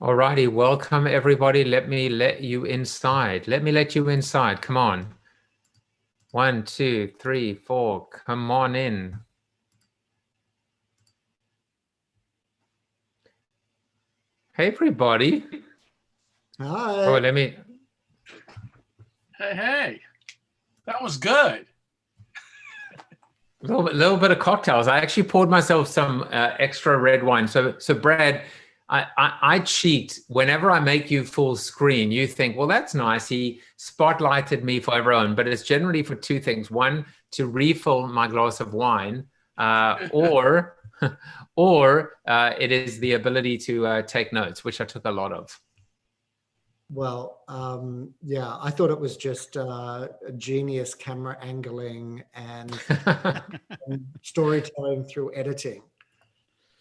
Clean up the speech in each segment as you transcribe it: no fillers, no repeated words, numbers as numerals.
Alrighty, welcome everybody. Let me let you inside. Let me let you inside. Come on. 1, 2, 3, 4. Come on in. Hey everybody. Hi. Oh, let me. Hey, that was good. Little bit of cocktails. I actually poured myself some extra red wine. So Brad, I cheat whenever I make you full screen. You think, well, that's nice. He spotlighted me for everyone, but it's generally for two things: one, to refill my glass of wine, or it is the ability to take notes, which I took a lot of. Well, yeah, I thought it was just genius camera angling and storytelling through editing.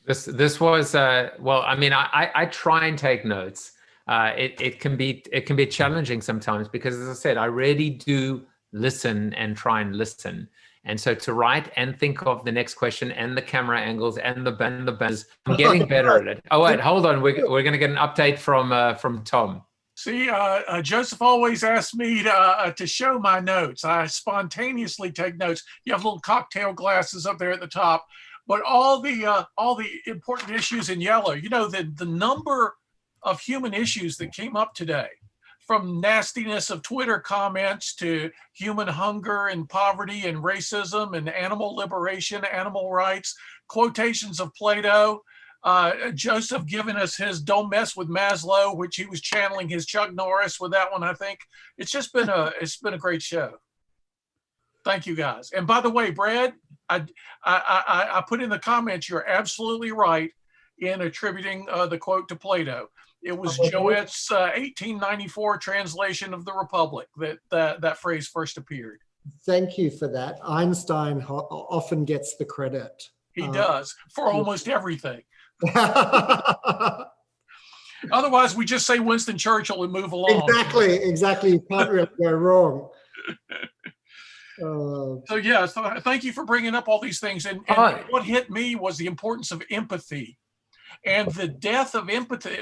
This was well, I mean, I try and take notes. It can be challenging sometimes because, as I said, I really do listen and try and listen. And so to write and think of the next question and the camera angles and the banners, I'm getting better at it. Oh wait, hold on, we're going to get an update from Tom. See, Joseph always asks me to show my notes. I spontaneously take notes. You have little cocktail glasses up there at the top, but all the important issues in yellow. You know, the number of human issues that came up today, from nastiness of Twitter comments to human hunger and poverty and racism and animal liberation, animal rights, quotations of Plato. Joseph giving us his "Don't Mess with Maslow," which he was channeling his Chuck Norris with that one. I think it's been a great show. Thank you guys. And by the way, Brad, I put in the comments, you're absolutely right in attributing the quote to Plato. It was Joette's 1894 translation of the Republic that phrase first appeared. Thank you for that. Einstein often gets the credit. He does for almost everything. Otherwise, we just say Winston Churchill and move along. Exactly. You can't really go wrong. So yeah, so thank you for bringing up all these things. And what hit me was the importance of empathy, and the death of empathy.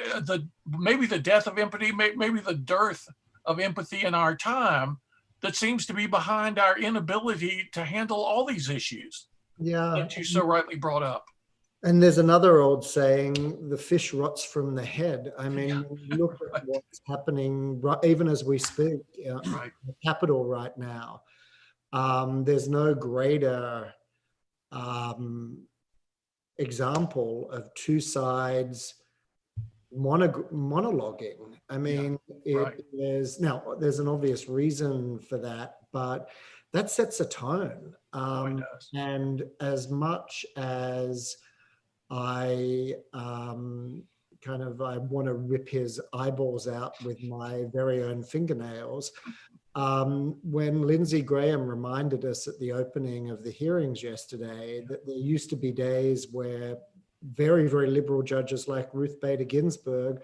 Maybe the death of empathy, maybe the dearth of empathy in our time, that seems to be behind our inability to handle all these issues. Yeah, that you so rightly brought up. And there's another old saying, the fish rots from the head. I mean, look at what's happening even as we speak in the Capitol right now. There's no greater example of two sides monologuing. I mean, there's an obvious reason for that, but that sets a tone. And as much as I want to rip his eyeballs out with my very own fingernails. When Lindsey Graham reminded us at the opening of the hearings yesterday that there used to be days where very, very liberal judges like Ruth Bader Ginsburg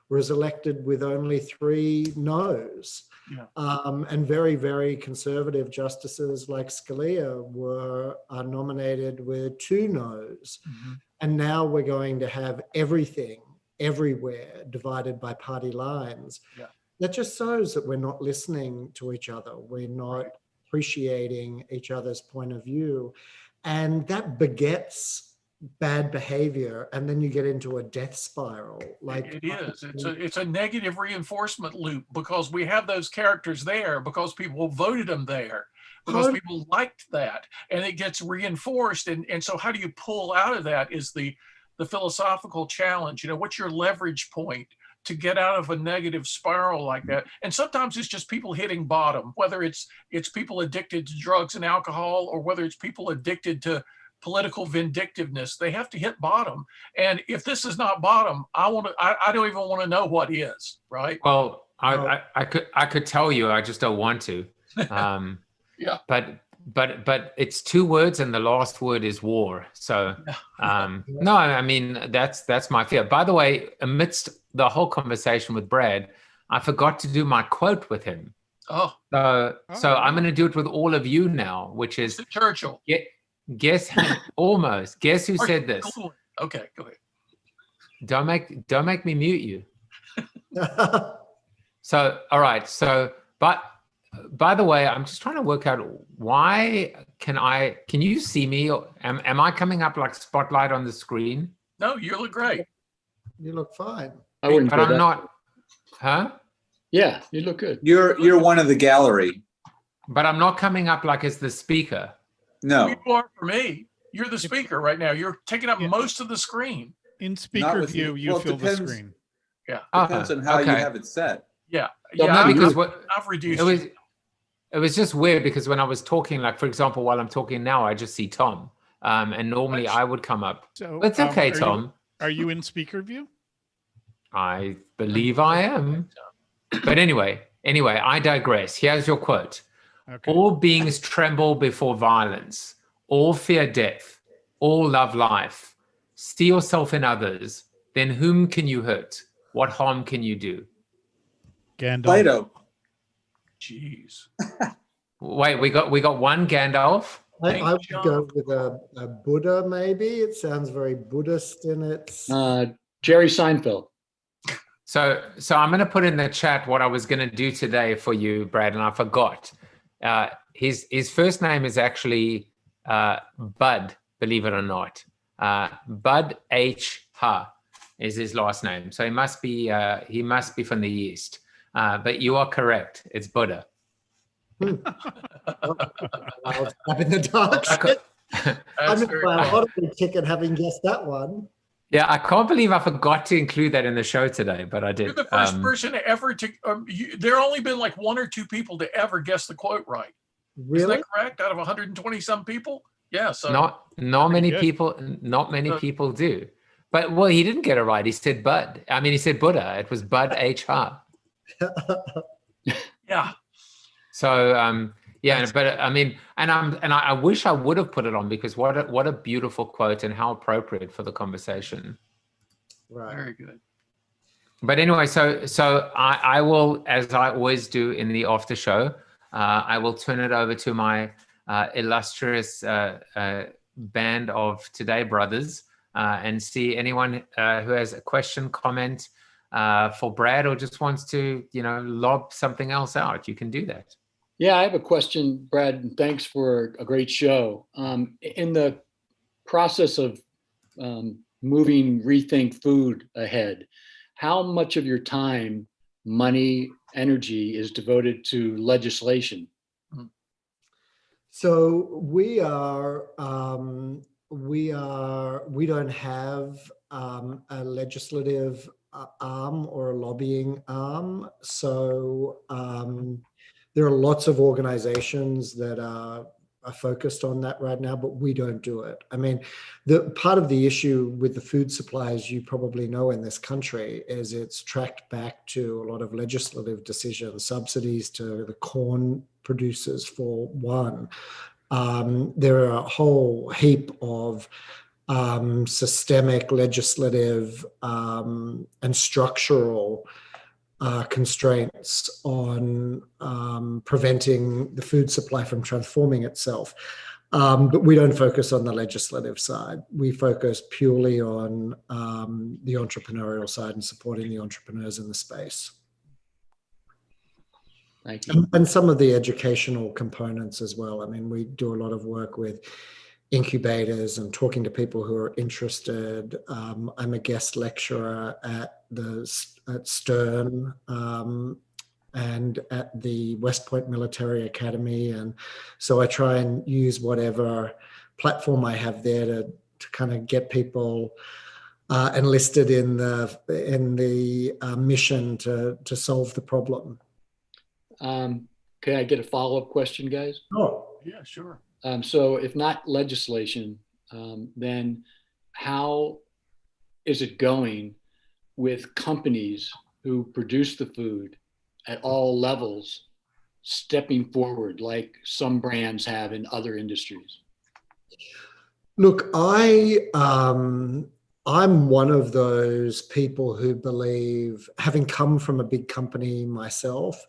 was elected with only 3 no's. And very, very conservative justices like Scalia were nominated with 2 no's. And now we're going to have everything, everywhere, divided by party lines. That just shows that we're not listening to each other. We're not appreciating each other's point of view. And that begets bad behavior. And then you get into a death spiral. Like it is. It's a negative reinforcement loop, because we have those characters there because people voted them there, because people liked that, and it gets reinforced. And so how do you pull out of that is the philosophical challenge. You know, what's your leverage point to get out of a negative spiral like that? And sometimes it's just people hitting bottom, whether it's people addicted to drugs and alcohol, or whether it's people addicted to political vindictiveness. They have to hit bottom. And if this is not bottom, I don't even want to know what is, right? Well, I could tell you, I just don't want to. But it's 2 words, and the last word is war. So no, I mean, that's my fear. By the way, amidst the whole conversation with Brad, I forgot to do my quote with him. So I'm going to do it with all of you now, which is Churchill. Guess almost. Guess who said this? Okay, go ahead. Don't make me mute you. So, all right. So, but by the way, I'm just trying to work out why can you see me? Or am I coming up like spotlight on the screen? No, you look great. You look fine. I wouldn't. But I'm not, huh? Yeah, you look good. You're one of the gallery. But I'm not coming up like as the speaker. No, You are for me. You're the speaker right now. You're taking up most of the screen. In speaker with view, me. you Well, it fill the depends. screen. Yeah. depends on how you have it set. Yeah. So Yeah. maybe Because I've reduced it was just weird because when I was talking, like for example, while I'm talking now, I just see Tom, and normally I would come up. So It's okay, are you- Tom. Are you in speaker view? I believe I am. But anyway, I digress. Here's your quote. Okay. All beings tremble before violence. All fear death. All love life. See yourself in others. Then whom can you hurt? What harm can you do? Gandalf. Plato. Jeez. Wait, we got one Gandalf. I would go with a Buddha, maybe. It sounds very Buddhist in its. Jerry Seinfeld. So I'm going to put in the chat what I was going to do today for you, Brad, and I forgot. His first name is actually Bud, believe it or not. Bud H. Ha is his last name. So he must be from the East. But you are correct. It's Buddha. I'll step in the dark. I'm in my lottery ticket having guessed that one. Yeah, I can't believe I forgot to include that in the show today, but I did. You're the first person to ever there have only been like one or two people to ever guess the quote right. Really? Isn't that correct? Out of 120 some people? Yeah. So Not many good. people. Not many people do. But well, he didn't get it right. He said Bud. I mean, he said Buddha. It was Bud H. Ha. yeah. So yeah, but I mean, and I wish I would have put it on because what a beautiful quote and how appropriate for the conversation. Right. Very good. But anyway, so I will, as I always do in the after show, I will turn it over to my illustrious band of Today Brothers and see anyone who has a question, comment for Brad or just wants to, lob something else out. You can do that. Yeah, I have a question, Brad. And thanks for a great show. In the process of moving Rethink Food ahead, how much of your time, money, energy is devoted to legislation? So we don't have a legislative arm or a lobbying arm. So there are lots of organizations that are focused on that right now, but we don't do it. I mean, the part of the issue with the food supply, as you probably know in this country, is it's tracked back to a lot of legislative decisions, subsidies to the corn producers for one. There are a whole heap of systemic, legislative, and structural constraints on preventing the food supply from transforming itself. But we don't focus on the legislative side. We focus purely on the entrepreneurial side and supporting the entrepreneurs in the space. Thank you. And some of the educational components as well. I mean, we do a lot of work with incubators and talking to people who are interested. I'm a guest lecturer at Stern and at the West Point Military Academy, and so I try and use whatever platform I have there to kind of get people enlisted in the mission to solve the problem. Can I get a follow-up question, guys? Oh, Yeah, sure. So if not legislation, then how is it going with companies who produce the food at all levels stepping forward like some brands have in other industries? Look, I'm one of those people who believe, having come from a big company myself,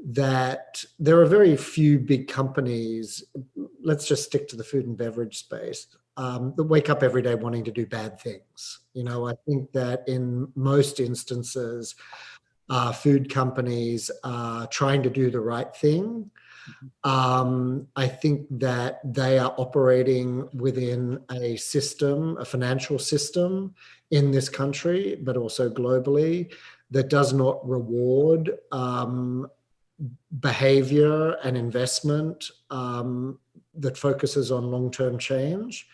that there are very few big companies, let's just stick to the food and beverage space, that wake up every day wanting to do bad things. I think that in most instances, food companies are trying to do the right thing. I think that they are operating within a system, a financial system in this country, but also globally, that does not reward behavior and investment that focuses on long-term change.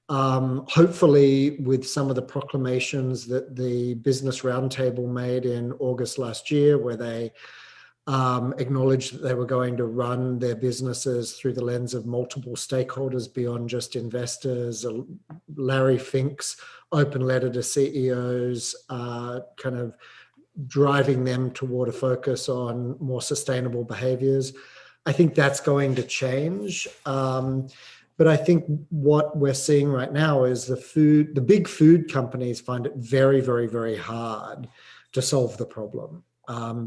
Hopefully, with some of the proclamations that the Business Roundtable made in August last year, where they acknowledged that they were going to run their businesses through the lens of multiple stakeholders beyond just investors. Larry Fink's open letter to CEOs, kind of driving them toward a focus on more sustainable behaviors. I think that's going to change. But I think what we're seeing right now is the big food companies find it very, very, very hard to solve the problem.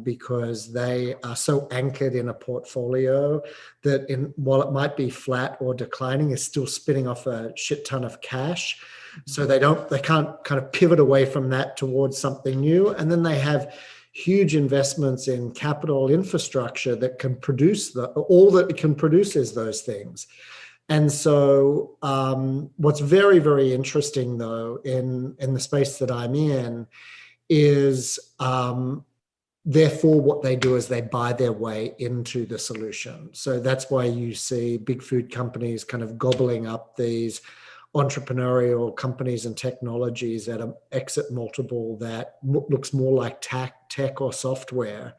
Because they are so anchored in a portfolio that while it might be flat or declining, is still spinning off a shit ton of cash. So they can't kind of pivot away from that towards something new. And then they have huge investments in capital infrastructure that can produce all that it can produce is those things. And so what's very, very interesting though in the space that I'm in is therefore, what they do is they buy their way into the solution. So that's why you see big food companies kind of gobbling up these entrepreneurial companies and technologies at an exit multiple that looks more like tech or software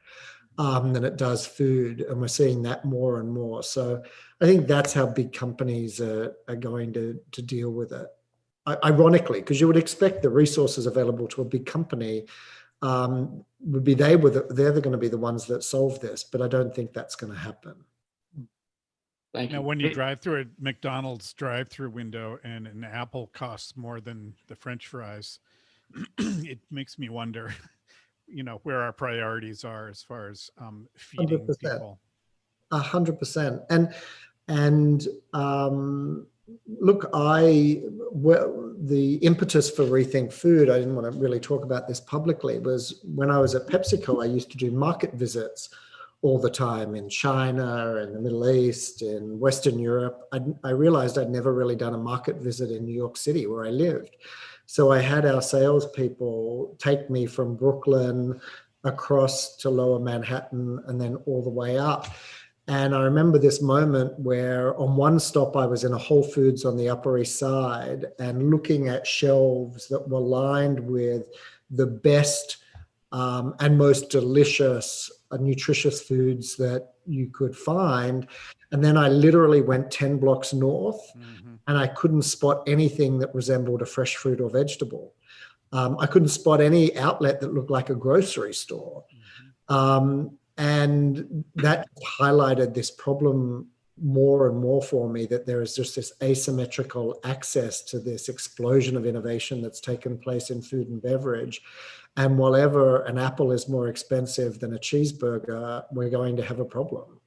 than it does food. And we're seeing that more and more. So I think that's how big companies are going to deal with it. Ironically, because you would expect the resources available to a big company would be they're going to be the ones that solve this, but I don't think that's going to happen. Thank you. Now, when you drive through a McDonald's drive-through window and an apple costs more than the French fries, it makes me wonder, where our priorities are as far as feeding 100%. people. 100%. And look, the impetus for Rethink Food, I didn't want to really talk about this publicly, was when I was at PepsiCo, I used to do market visits all the time in China and the Middle East, in Western Europe. I realized I'd never really done a market visit in New York City where I lived. So I had our salespeople take me from Brooklyn across to Lower Manhattan and then all the way up. And I remember this moment where on one stop, I was in a Whole Foods on the Upper East Side and looking at shelves that were lined with the best and most delicious, nutritious foods that you could find. And then I literally went 10 blocks north and I couldn't spot anything that resembled a fresh fruit or vegetable. I couldn't spot any outlet that looked like a grocery store. And that highlighted this problem more and more for me, that there is just this asymmetrical access to this explosion of innovation that's taken place in food and beverage. And whenever an apple is more expensive than a cheeseburger, we're going to have a problem.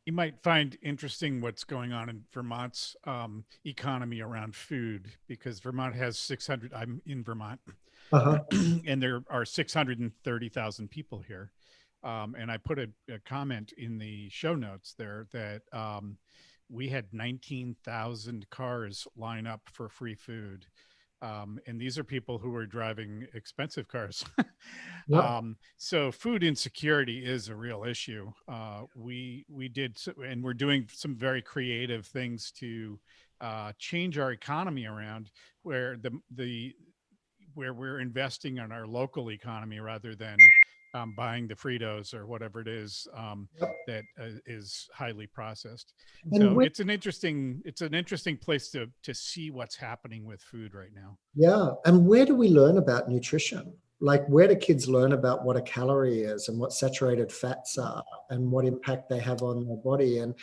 You might find interesting what's going on in Vermont's economy around food, because Vermont has 600, I'm in Vermont, and there are 630,000 people here. And I put a comment in the show notes there that we had 19,000 cars line up for free food. And these are people who are driving expensive cars. Yep. So food insecurity is a real issue. We did, and we're doing some very creative things to change our economy around, where where we're investing in our local economy rather than buying the Fritos or whatever it is that is highly processed. So it's an interesting place to see what's happening with food right now. Yeah. And where do we learn about nutrition? Like, where do kids learn about what a calorie is and what saturated fats are and what impact they have on their body? And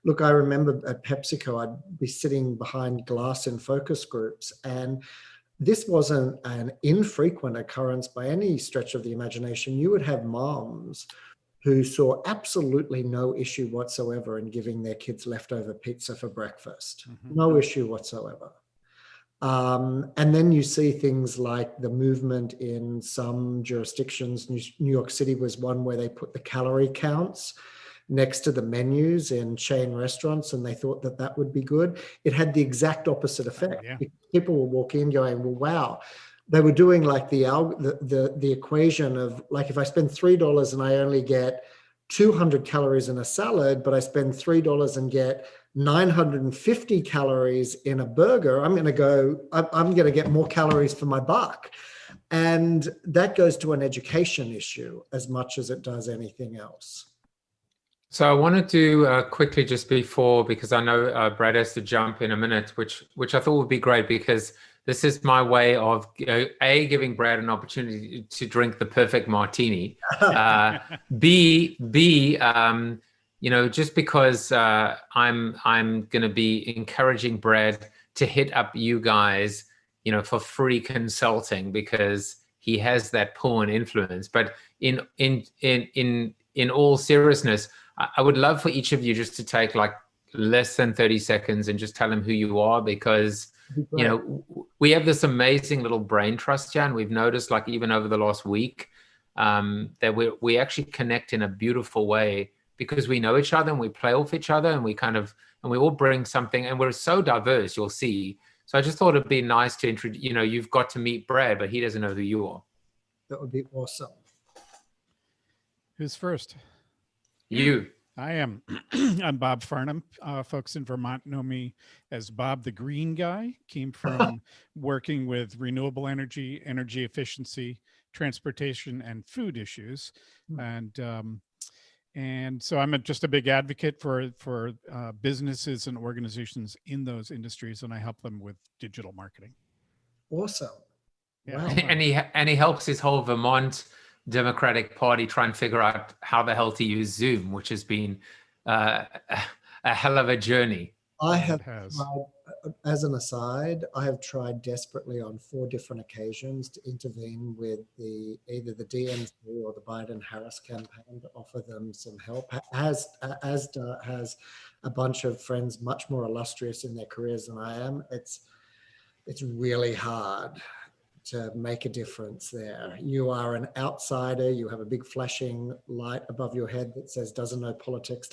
look, I remember at PepsiCo, I'd be sitting behind glass in focus groups, and this wasn't an infrequent occurrence by any stretch of the imagination. You would have moms who saw absolutely no issue whatsoever in giving their kids leftover pizza for breakfast. No issue whatsoever. And then you see things like the movement in some jurisdictions. New York City was one where they put the calorie counts next to the menus in chain restaurants, and they thought that that would be good. It had the exact opposite effect. Yeah. People were walking in going, well, wow. They were doing like the equation of like, if I spend $3 and I only get 200 calories in a salad, but I spend $3 and get 950 calories in a burger, I'm going to get more calories for my buck. And that goes to an education issue as much as it does anything else. So I wanted to quickly, just before, because I know Brad has to jump in a minute, which I thought would be great, because this is my way of A, giving Brad an opportunity to drink the perfect martini. B, just because I'm going to be encouraging Brad to hit up you guys, for free consulting, because he has that pull and influence. But in all seriousness, I would love for each of you just to take like less than 30 seconds and just tell him who you are, because we have this amazing little brain trust here, and we've noticed, like, even over the last week, that we actually connect in a beautiful way, because we know each other and we play off each other, and we all bring something, and we're so diverse, you'll see. So I just thought it'd be nice to introduce, you've got to meet Brad, but he doesn't know who you are. That would be awesome. Who's first? You. I am. I'm Bob Farnham. Folks in Vermont know me as Bob the Green Guy. Came from working with renewable energy, energy efficiency, transportation, and food issues. And so I'm just a big advocate for businesses and organizations in those industries, and I help them with digital marketing. Awesome. Yeah. Wow. And he helps his whole Vermont Democratic Party try and figure out how the hell to use Zoom, which has been a hell of a journey. I have tried, as an aside, I have tried desperately on 4 different occasions to intervene with either the DNC or the Biden-Harris campaign to offer them some help, as has a bunch of friends much more illustrious in their careers than I am. It's really hard to make a difference there. You are an outsider. You have a big flashing light above your head that says doesn't know politics,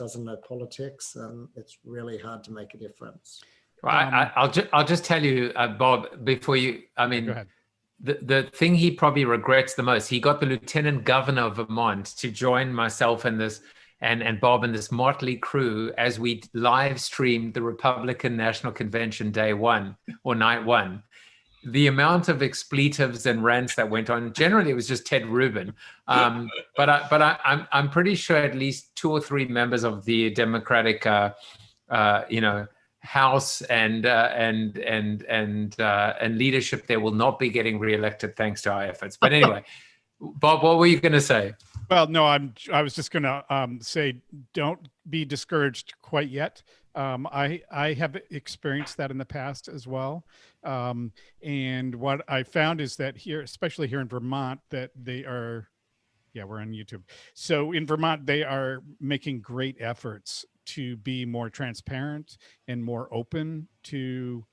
and it's really hard to make a difference. Well, I'll just tell you, Bob, before you, go ahead. The thing he probably regrets the most, he got the Lieutenant Governor of Vermont to join myself and Bob and this motley crew as we live streamed the Republican National Convention day 1 or night 1. The amount of expletives and rants that went on, generally it was just Ted Rubin. But I'm pretty sure at least 2 or 3 members of the Democratic, House and leadership there will not be getting reelected thanks to our efforts. But anyway, Bob, what were you going to say? Well, no, I was just going to say, don't be discouraged quite yet. I have experienced that in the past as well. And what I found is that here, especially here in Vermont, that they are, we're on YouTube. So in Vermont, they are making great efforts to be more transparent and more open to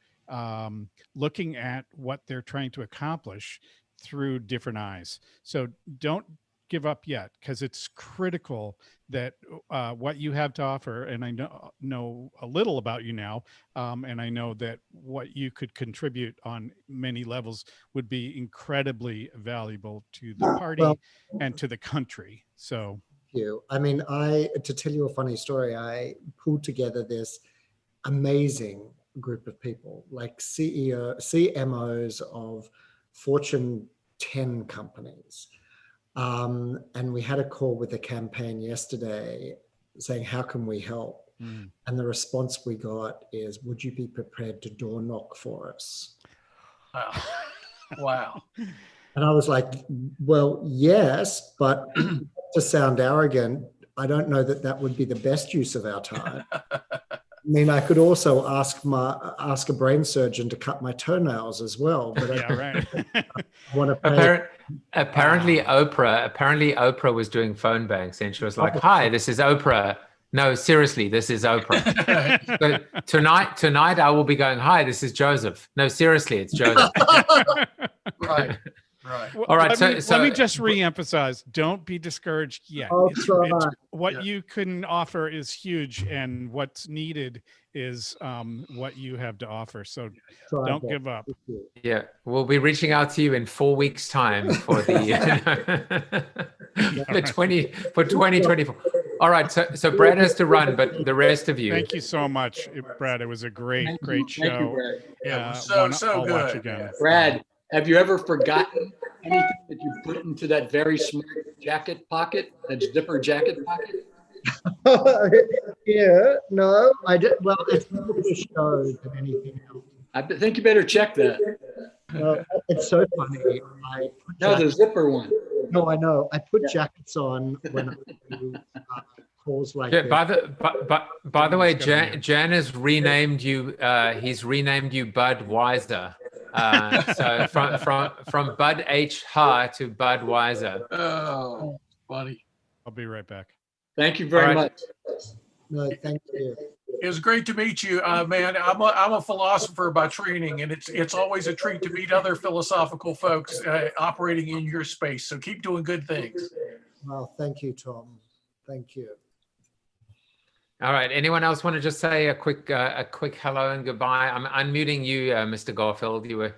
looking at what they're trying to accomplish through different eyes. So don't give up yet, because it's critical that what you have to offer, and I know a little about you now, and I know that what you could contribute on many levels would be incredibly valuable to the party and to the country. So you. I mean, to tell you a funny story, I pulled together this amazing group of people, like CMOs of Fortune 10 companies. And we had a call with the campaign yesterday saying, how can we help? And the response we got is, would you be prepared to door knock for us? Wow. And I was like, well, yes, but to sound arrogant, I don't know that would be the best use of our time. I mean, I could also ask a brain surgeon to cut my toenails as well. But right. I want to pay. Apparently Oprah was doing phone banks, and she was like, "Hi, this is Oprah. No, seriously, this is Oprah. But tonight I will be going, hi, this is Joseph. No, seriously, it's Joseph. Right. Right. Well, All right. let me just re-emphasize, don't be discouraged yet. I'll It's try. what you can offer is huge, and what's needed is what you have to offer. So Try don't that. give up. Yeah, we'll be reaching out to you in 4 weeks' time for the for 2024. All right, so Brad has to run, but the rest of you. Thank you so much, Brad. It was a great show. Thank you, Brad. Yeah, it was so I'll watch good. again. Brad, have you ever forgotten anything that you put into that very smart jacket pocket, that zipper jacket pocket? Yeah, no, I did. Well, it's more for the show than anything else. I think you better check that. It's so funny. No, the zipper one. No, I know. I put jackets on when I do calls like Yeah, this. by the way, Jan has renamed you. He's renamed you Bud Weiser. So from Bud H. Ha to Bud Weiser. Oh, funny. I'll be right back. Thank you very much. No, thank you. It was great to meet you, man. I'm a philosopher by training, and it's always a treat to meet other philosophical folks operating in your space. So keep doing good things. Well, thank you, Tom. Thank you. All right. Anyone else want to just say a quick hello and goodbye? I'm unmuting you, Mr. Garfield. You were.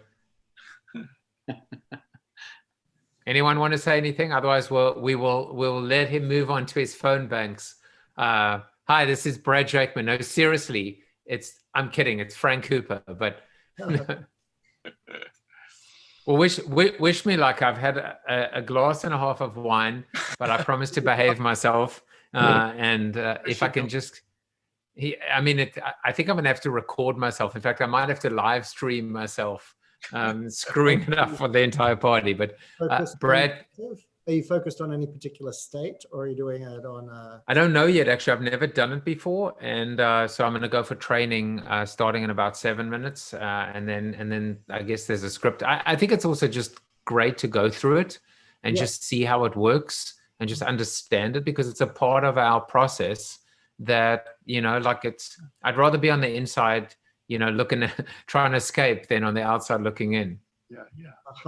Anyone want to say anything? Otherwise, we'll let him move on to his phone banks. Hi, this is Brad Jakeman. No, seriously, I'm kidding. It's Frank Cooper, but. Well, wish me luck. I've had a glass and a half of wine, but I promise to behave myself. And if I can just, I think I'm gonna have to record myself. In fact, I might have to live stream myself, screwing it up for the entire party. But Brad, are you focused on any particular state, or are you doing it on? I don't know yet. Actually, I've never done it before, and so I'm gonna go for training starting in about 7 minutes, and then I guess there's a script. I think it's also just great to go through it and just see how it works and just understand it, because it's a part of our process that, I'd rather be on the inside, looking, trying to escape than on the outside looking in. Yeah.